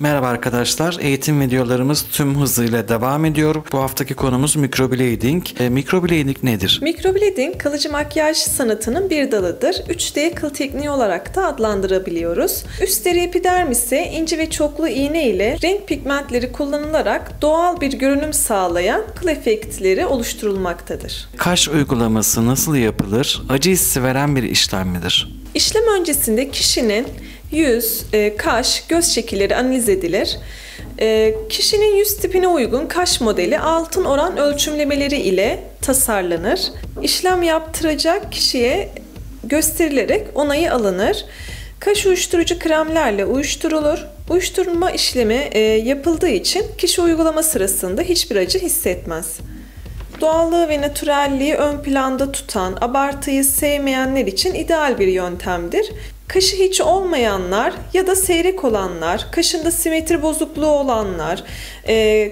Merhaba arkadaşlar, eğitim videolarımız tüm hızıyla devam ediyor. Bu haftaki konumuz microblading. Microblading nedir? Microblading, kalıcı makyaj sanatının bir dalıdır. 3D kıl tekniği olarak da adlandırabiliyoruz. Üst deri epidermise ince ve çoklu iğne ile renk pigmentleri kullanılarak doğal bir görünüm sağlayan kıl efektleri oluşturulmaktadır. Kaş uygulaması nasıl yapılır? Acı hissi veren bir işlem midir? İşlem öncesinde kişinin yüz, kaş, göz şekilleri analiz edilir. Kişinin yüz tipine uygun kaş modeli altın oran ölçümlemeleri ile tasarlanır. İşlem yaptıracak kişiye gösterilerek onayı alınır. Kaş uyuşturucu kremlerle uyuşturulur. Uyuşturma işlemi yapıldığı için kişi uygulama sırasında hiçbir acı hissetmez. Doğallığı ve natürelliği ön planda tutan, abartıyı sevmeyenler için ideal bir yöntemdir. Kaşı hiç olmayanlar ya da seyrek olanlar, kaşında simetri bozukluğu olanlar,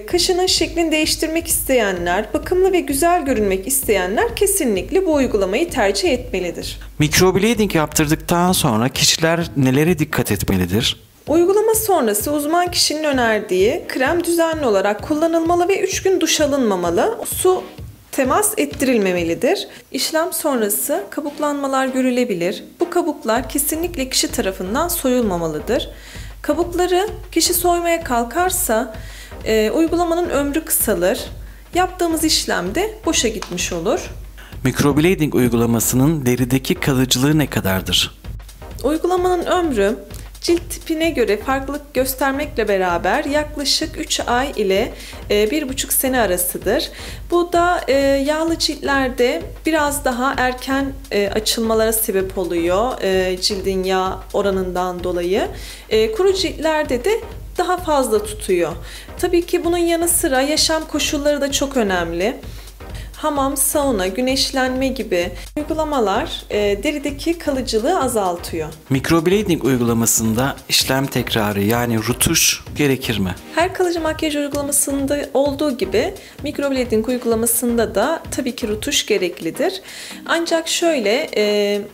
kaşının şeklini değiştirmek isteyenler, bakımlı ve güzel görünmek isteyenler kesinlikle bu uygulamayı tercih etmelidir. Microblading yaptırdıktan sonra kişiler nelere dikkat etmelidir? Uygulama sonrası uzman kişinin önerdiği krem düzenli olarak kullanılmalı ve 3 gün duş alınmamalı. Su temas ettirilmemelidir. İşlem sonrası kabuklanmalar görülebilir. Bu kabuklar kesinlikle kişi tarafından soyulmamalıdır. Kabukları kişi soymaya kalkarsa uygulamanın ömrü kısalır. Yaptığımız işlem de boşa gitmiş olur. Microblading uygulamasının derideki kalıcılığı ne kadardır? Uygulamanın ömrü cilt tipine göre farklılık göstermekle beraber yaklaşık 3 ay ile 1,5 sene arasıdır. Bu da yağlı ciltlerde biraz daha erken açılmalara sebep oluyor cildin yağ oranından dolayı. Kuru ciltlerde de daha fazla tutuyor. Tabii ki bunun yanı sıra yaşam koşulları da çok önemli. Hamam, sauna, güneşlenme gibi uygulamalar derideki kalıcılığı azaltıyor. Microblading uygulamasında işlem tekrarı yani rutuş gerekir mi? Her kalıcı makyaj uygulamasında olduğu gibi microblading uygulamasında da tabii ki rutuş gereklidir. Ancak şöyle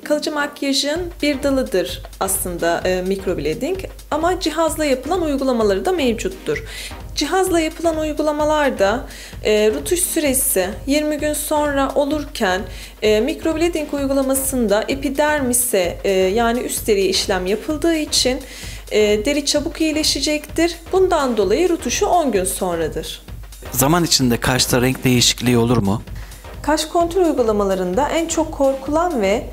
kalıcı makyajın bir dalıdır aslında microblading ama cihazla yapılan uygulamaları da mevcuttur. Cihazla yapılan uygulamalarda rutuş süresi 20 gün sonra olurken microblading uygulamasında epidermise yani üst deriye işlem yapıldığı için deri çabuk iyileşecektir. Bundan dolayı rutuşu 10 gün sonradır. Zaman içinde kaşta renk değişikliği olur mu? Kaş kontür uygulamalarında en çok korkulan ve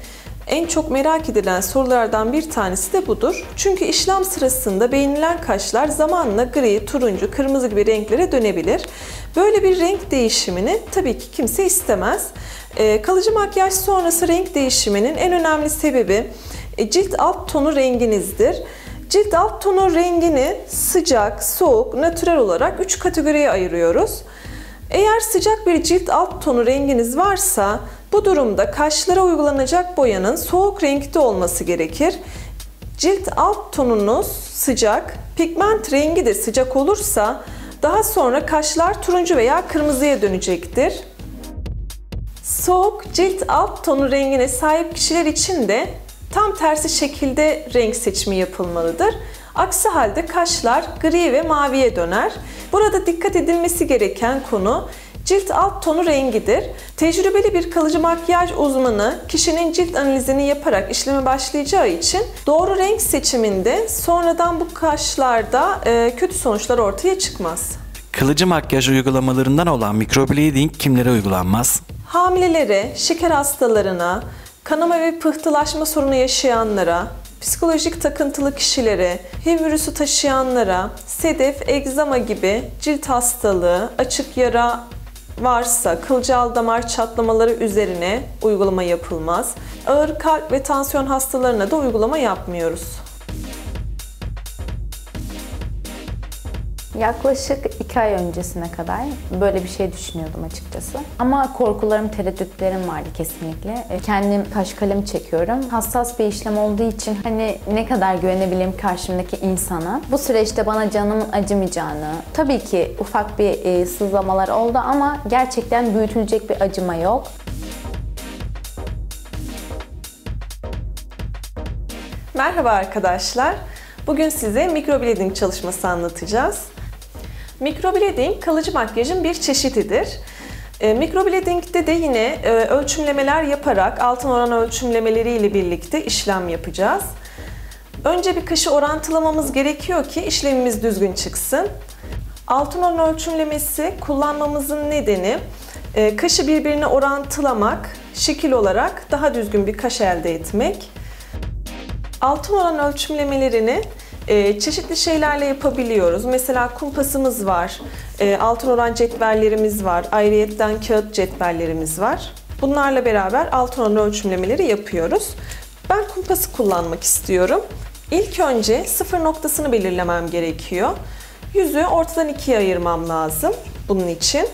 en çok merak edilen sorulardan bir tanesi de budur. Çünkü işlem sırasında beğenilen kaşlar zamanla gri, turuncu, kırmızı gibi renklere dönebilir. Böyle bir renk değişimini tabii ki kimse istemez. Kalıcı makyaj sonrası renk değişiminin en önemli sebebi cilt alt tonu renginizdir. Cilt alt tonu rengini sıcak, soğuk, natürel olarak 3 kategoriye ayırıyoruz. Eğer sıcak bir cilt alt tonu renginiz varsa bu durumda kaşlara uygulanacak boyanın soğuk renkte olması gerekir. Cilt alt tonunuz sıcak, pigment rengi de sıcak olursa daha sonra kaşlar turuncu veya kırmızıya dönecektir. Soğuk cilt alt tonu rengine sahip kişiler için de tam tersi şekilde renk seçimi yapılmalıdır. Aksi halde kaşlar gri ve maviye döner. Burada dikkat edilmesi gereken konu cilt alt tonu rengidir. Tecrübeli bir kalıcı makyaj uzmanı kişinin cilt analizini yaparak işleme başlayacağı için doğru renk seçiminde sonradan bu kaşlarda kötü sonuçlar ortaya çıkmaz. Kalıcı makyaj uygulamalarından olan microblading kimlere uygulanmaz? Hamilelere, şeker hastalarına, kanama ve pıhtılaşma sorunu yaşayanlara, psikolojik takıntılı kişilere, HIV virüsü taşıyanlara, sedef, egzama gibi cilt hastalığı, açık yara varsa kılcal damar çatlamaları üzerine uygulama yapılmaz. Ağır kalp ve tansiyon hastalarına da uygulama yapmıyoruz. Yaklaşık 2 ay öncesine kadar böyle bir şey düşünüyordum açıkçası. Ama korkularım, tereddütlerim vardı kesinlikle. Kendim kaş kalemi çekiyorum. Hassas bir işlem olduğu için hani ne kadar güvenebilirim karşımdaki insana. Bu süreçte bana canımın acımayacağını, tabii ki ufak bir sızlamalar oldu ama gerçekten büyütülecek bir acıma yok. Merhaba arkadaşlar. Bugün size microblading çalışması anlatacağız. Microblading kalıcı makyajın bir çeşididir. Microblading'de de yine ölçümlemeler yaparak altın oran ölçümlemeleriyle birlikte işlem yapacağız. Önce bir kaşı orantılamamız gerekiyor ki işlemimiz düzgün çıksın. Altın oran ölçümlemesi kullanmamızın nedeni kaşı birbirine orantılamak, şekil olarak daha düzgün bir kaş elde etmek. Altın oran ölçümlemelerini çeşitli şeylerle yapabiliyoruz. Mesela kumpasımız var, altın oran cetvellerimiz var, ayrıyetten kağıt cetvellerimiz var. Bunlarla beraber altın oran ölçümlemeleri yapıyoruz. Ben kumpası kullanmak istiyorum. İlk önce sıfır noktasını belirlemem gerekiyor. Yüzü ortadan ikiye ayırmam lazım bunun için.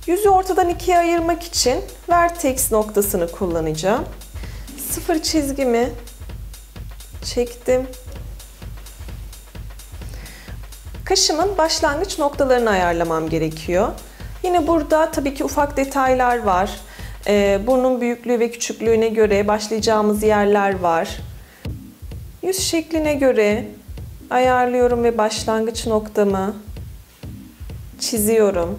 Yüzü ortadan ikiye ayırmak için vertex noktasını kullanacağım. Sıfır çizgimi çektim. Kaşımın başlangıç noktalarını ayarlamam gerekiyor. Yine burada tabii ki ufak detaylar var. Burnun büyüklüğü ve küçüklüğüne göre başlayacağımız yerler var. Yüz şekline göre ayarlıyorum ve başlangıç noktamı çiziyorum.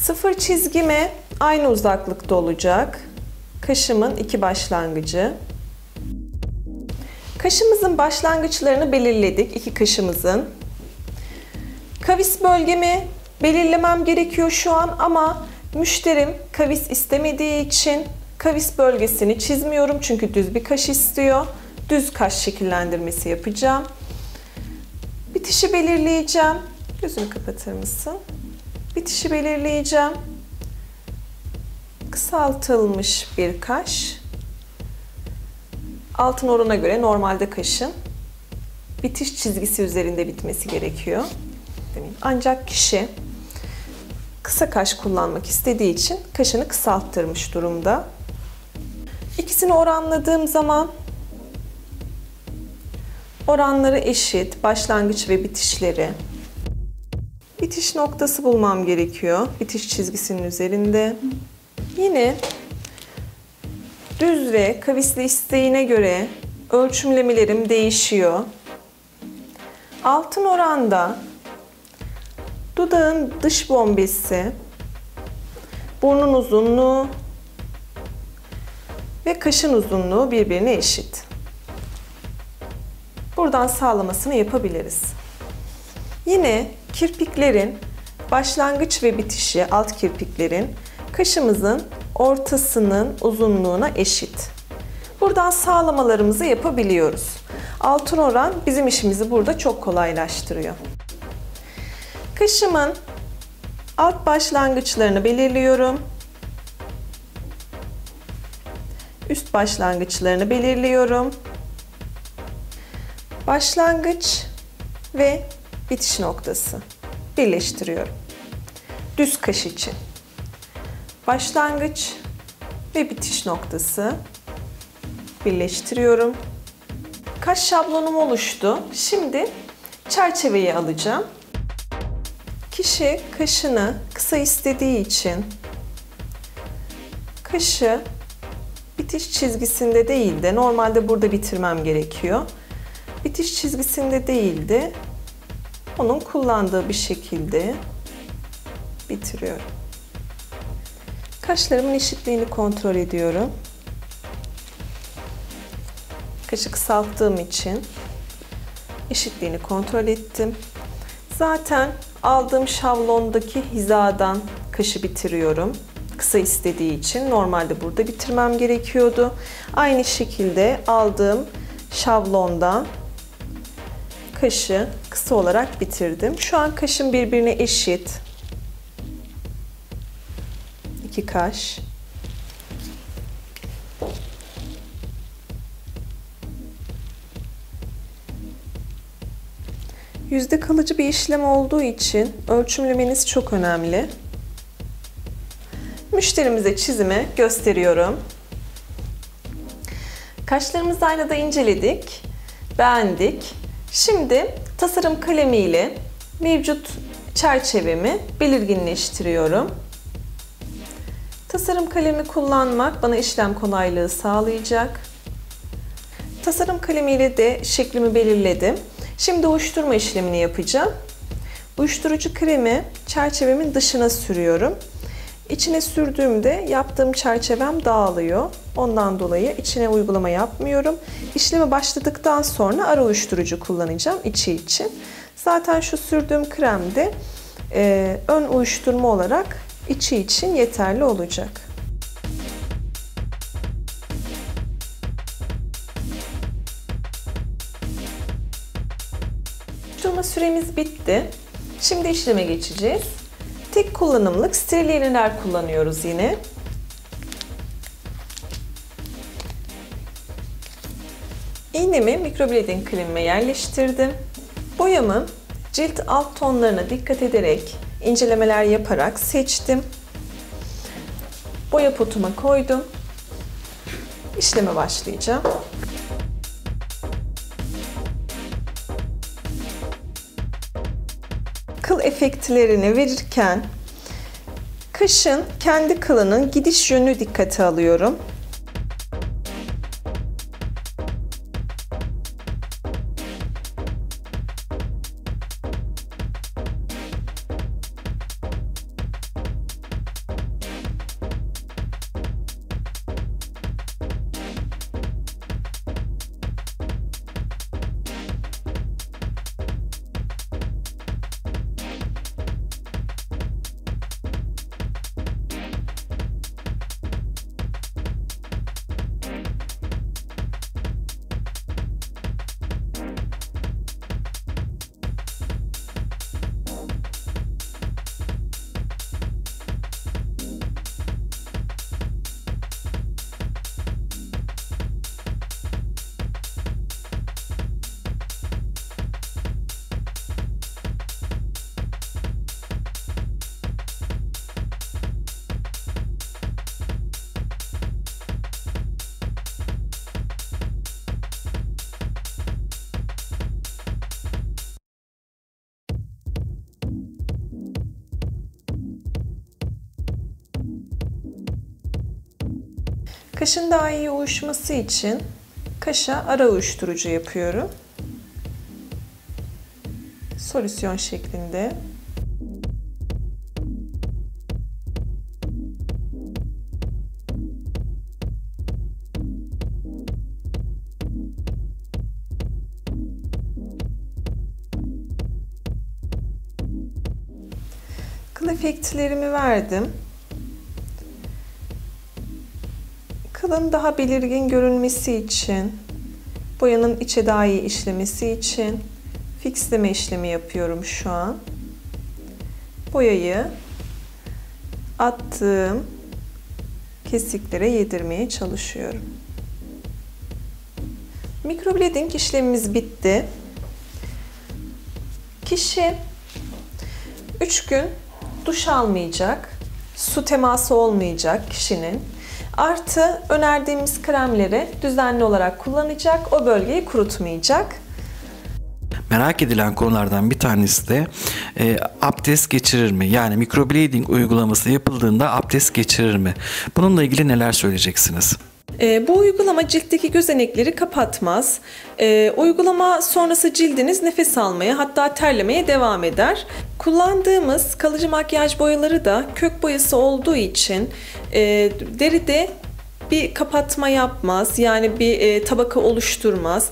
Sıfır çizgime aynı uzaklıkta olacak. Kaşımın iki başlangıcı. Kaşımızın başlangıçlarını belirledik, iki kaşımızın. Kavis bölgemi belirlemem gerekiyor şu an ama müşterim kavis istemediği için kavis bölgesini çizmiyorum çünkü düz bir kaş istiyor. Düz kaş şekillendirmesi yapacağım. Bitişi belirleyeceğim. Gözünü kapatır mısın? Bitişi belirleyeceğim. Kısaltılmış bir kaş. Altın orana göre normalde kaşın bitiş çizgisi üzerinde bitmesi gerekiyor. Ancak kişi kısa kaş kullanmak istediği için kaşını kısalttırmış durumda. İkisini oranladığım zaman oranları eşit, başlangıç ve bitişleri. Bitiş noktası bulmam gerekiyor. Bitiş çizgisinin üzerinde. Yine düz ve kavisli isteğine göre ölçümlemelerim değişiyor. Altın oranda dudağın dış bombesi, burnun uzunluğu ve kaşın uzunluğu birbirine eşit. Buradan sağlamasını yapabiliriz. Yine kirpiklerin başlangıç ve bitişi, alt kirpiklerin kaşımızın ortasının uzunluğuna eşit. Buradan sağlamalarımızı yapabiliyoruz. Altın oran bizim işimizi burada çok kolaylaştırıyor. Kaşımın alt başlangıçlarını belirliyorum. Üst başlangıçlarını belirliyorum. Başlangıç ve bitiş noktası birleştiriyorum. Düz kaş için. Başlangıç ve bitiş noktası birleştiriyorum. Kaş şablonum oluştu. Şimdi çerçeveyi alacağım. Kişi kaşını kısa istediği için kaşı bitiş çizgisinde değil de normalde burada bitirmem gerekiyor. Bitiş çizgisinde değil de onun kullandığı bir şekilde bitiriyorum. Kaşlarımın eşitliğini kontrol ediyorum. Kaşı kısalttığım için eşitliğini kontrol ettim. Zaten aldığım şablondaki hizadan kaşı bitiriyorum. Kısa istediği için normalde burada bitirmem gerekiyordu. Aynı şekilde aldığım şablondan kaşı kısa olarak bitirdim. Şu an kaşım birbirine eşit. İki kaş. Yüzde kalıcı bir işlem olduğu için ölçümlemeniz çok önemli. Müşterimize çizimi gösteriyorum. Kaşlarımızı aynada inceledik, beğendik. Şimdi tasarım kalemiyle mevcut çerçevemi belirginleştiriyorum. Tasarım kalemi kullanmak bana işlem kolaylığı sağlayacak. Tasarım kalemiyle de şeklimi belirledim. Şimdi uyuşturma işlemini yapacağım. Uyuşturucu kremi çerçevemin dışına sürüyorum. İçine sürdüğümde yaptığım çerçevem dağılıyor. Ondan dolayı içine uygulama yapmıyorum. İşleme başladıktan sonra ara uyuşturucu kullanacağım içi için. Zaten şu sürdüğüm krem de ön uyuşturma olarak içi için yeterli olacak. Uyuşturma süremiz bitti. Şimdi işleme geçeceğiz. Tek kullanımlık steril iğneler kullanıyoruz yine. İğnemi mikroblading kremime yerleştirdim. Boyamı cilt alt tonlarına dikkat ederek, incelemeler yaparak seçtim. Boya potuma koydum. İşleme başlayacağım. Kıl efektlerini verirken kaşın kendi kılının gidiş yönünü dikkate alıyorum. Kaşın daha iyi uyuşması için kaşa ara uyuşturucu yapıyorum. Solüsyon şeklinde. Kıl efektlerimi verdim. Kılın daha belirgin görünmesi için, boyanın içe daha iyi işlemesi için fixleme işlemi yapıyorum şu an. Boyayı attığım kesiklere yedirmeye çalışıyorum. Mikroblading işlemimiz bitti. Kişi 3 gün duş almayacak, su teması olmayacak kişinin. Artı önerdiğimiz kremleri düzenli olarak kullanacak, o bölgeyi kurutmayacak. Merak edilen konulardan bir tanesi de abdest geçirir mi? Yani mikroblading uygulaması yapıldığında abdest geçirir mi? Bununla ilgili neler söyleyeceksiniz? Bu uygulama ciltteki gözenekleri kapatmaz. Uygulama sonrası cildiniz nefes almaya, hatta terlemeye devam eder. Kullandığımız kalıcı makyaj boyaları da kök boyası olduğu için deride bir kapatma yapmaz, yani bir tabaka oluşturmaz.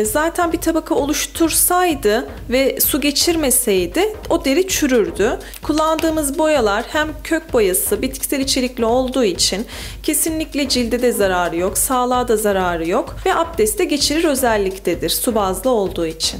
Zaten bir tabaka oluştursaydı ve su geçirmeseydi o deri çürürdü. Kullandığımız boyalar hem kök boyası, bitkisel içerikli olduğu için kesinlikle cilde de zararı yok, sağlığa da zararı yok ve abdeste geçirir özelliktedir su bazlı olduğu için.